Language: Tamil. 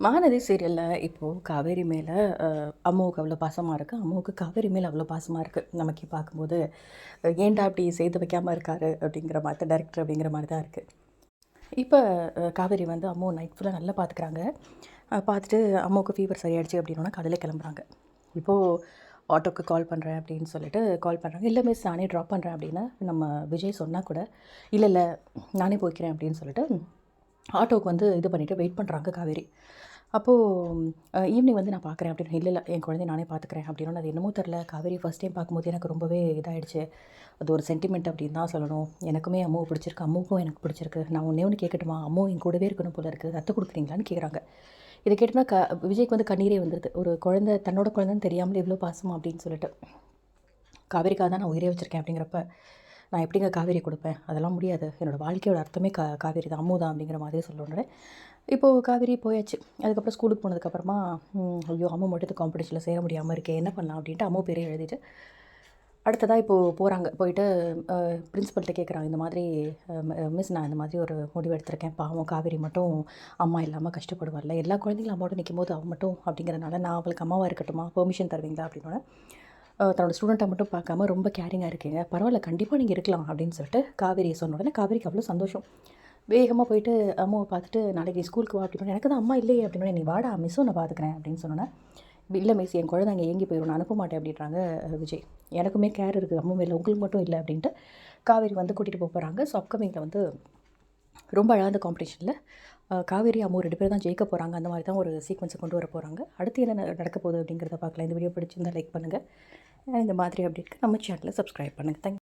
மகாநதி சீரியலில் இப்போது காவேரி மேலே அம்முவுக்கு அவ்வளோ பாசமாக இருக்குது. அம்முவுக்கு காவேரி மேலே அவ்வளோ பாசமாக இருக்குது. நமக்கு பார்க்கும்போது ஏன்டா அப்படி செய்து வைக்காமல் இருக்காரு அப்படிங்கிற மாதிரி டைரக்டர் அப்படிங்கிற மாதிரி தான் இருக்குது. இப்போ காவேரி வந்து அம்மு நைட் ஃபுல்லாக நல்லா பார்த்துக்குறாங்க. பார்த்துட்டு அம்முவுக்கு ஃபீவர் சரியாயிடுச்சு அப்படின்னா காலையில் கிளம்புறாங்க. இப்போது ஆட்டோக்கு கால் பண்ணுறேன் அப்படின்னு சொல்லிட்டு கால் பண்ணுறாங்க. இல்லை மிஸ் நானே ட்ராப் பண்ணுறேன் அப்படின்னு நம்ம விஜய் சொன்னால் கூட இல்லை நானே போய்க்கிறேன் அப்படின்னு சொல்லிட்டு ஆட்டோவுக்கு வந்து இது பண்ணிவிட்டு வெயிட் பண்ணுறாங்க காவேரி. அப்போது ஈவினிங் வந்து நான் பார்க்குறேன் அப்படின்னு. இல்லை என் குழந்தைய நானே பார்த்துக்கிறேன் அப்படின்னு. அது என்னமோ தெரில, காவேரி ஃபஸ்ட் டைம் பார்க்கும்போது எனக்கு ரொம்பவே இதாகிடுச்சு. அது ஒரு சென்டிமெண்ட் அப்படின்னு தான் சொல்லணும். எனக்குமே அம்மாவை பிடிச்சிருக்கு, அம்மாவுக்கும் எனக்கு பிடிச்சிருக்கு. நான் ஒன்று கேட்கட்டுமா? அம்மா என் கூடவே இருக்கணும் போல இருக்குது, ரத்து கொடுக்குறீங்களான்னு கேட்குறாங்க. இதை கேட்டோன்னா விஜய்க்கு வந்து கண்ணீரே வந்துடுது. ஒரு குழந்தை தன்னோட குழந்தைன்னு தெரியாமல் இவ்வளோ பாசமா அப்படின்னு சொல்லிட்டு. காவேரிக்காக தான் நான் உயிரே வச்சுருக்கேன் அப்படிங்கிறப்ப நான் எப்படிங்க காவேரி கொடுப்பேன்? அதெல்லாம் முடியாது. என்னோடய வாழ்க்கையோட அர்த்தமே காவேரி தான், அம்மு தான் அப்படிங்கிற மாதிரி சொல்லணுன்னு இப்போது காவேரி போயாச்சு. அதுக்கப்புறம் ஸ்கூலுக்கு போனதுக்கப்புறமா ஐயோ அம்மு மட்டும் காம்படிஷனில் சேர முடியாமல் இருக்கே, என்ன பண்ணலாம் அப்படின்ட்டு அம்மு பேரே எழுதிட்டு அடுத்ததாக இப்போது போகிறாங்க. போயிட்டு பிரின்ஸிபல்கிட்ட கேட்குறாங்க, இந்த மாதிரி மிஸ் நான் இந்த மாதிரி ஒரு முடிவு எடுத்திருக்கேன். பாவம் காவேரி மட்டும் அம்மா இல்லாமல் கஷ்டப்படுவார்ல, எல்லா குழந்தைங்களும் அம்மாவோட நிற்கும் போது அவன் மட்டும் அப்படிங்கிறனால நான் அவளுக்கு அம்மாவாக இருக்கட்டுமா, பெர்மிஷன் தருவீங்களா அப்படின்னோட தன்னோட ஸ்டூடெண்ட்டை மட்டும் பார்க்காம ரொம்ப கேரிங்காக இருக்கீங்க, பரவாயில்ல கண்டிப்பாக நீங்கள் இருக்கலாம் அப்படின்னு சொல்லிட்டு காவேரியை சொன்ன உடனே காவேரிக்கு அவ்வளோ சந்தோஷம். வேகமாக போயிட்டு அம்மாவை பார்த்துட்டு நாளைக்கு ஸ்கூலுக்கு வா அப்படின்னு. எனக்கு தான் அம்மா இல்லையே அப்படின்னு. நீ வாடா மிஸ்ஸும் நான் பார்த்துக்கிறேன் அப்படின்னு சொன்னோன்னே, இல்லை மிஸ் என் குழந்தை அங்கே ஏங்கி போயிடும், நான் அனுப்ப மாட்டேன் அப்படின்றாங்க விஜய். எனக்குமே கேர் இருக்குது அம்மா மேலே, உங்களுக்கு மட்டும் இல்லை அப்படின்ட்டு காவேரி வந்து கூட்டிகிட்டு போகிறாங்க. ஸோ அப்கமிங்கில் வந்து ரொம்ப அழகான காம்படிஷனில் காவேரி அம்மா 2 பேர் தான் ஜெயிக்க போகிறாங்க. அந்த மாதிரி தான் ஒரு சீக்வன்ஸை கொண்டு வர போகிறாங்க. அடுத்து என்ன நடக்க போகுது அப்படிங்கிறத பார்க்கலாம். இந்த வீடியோ பிடிச்சிருந்தால் லைக் பண்ணுங்கள். இந்த மாதிரி அப்டேட்க்கு நம்ம சேனலை சப்ஸ்கிரைப் பண்ணுங்கள். தேங்க்யூ.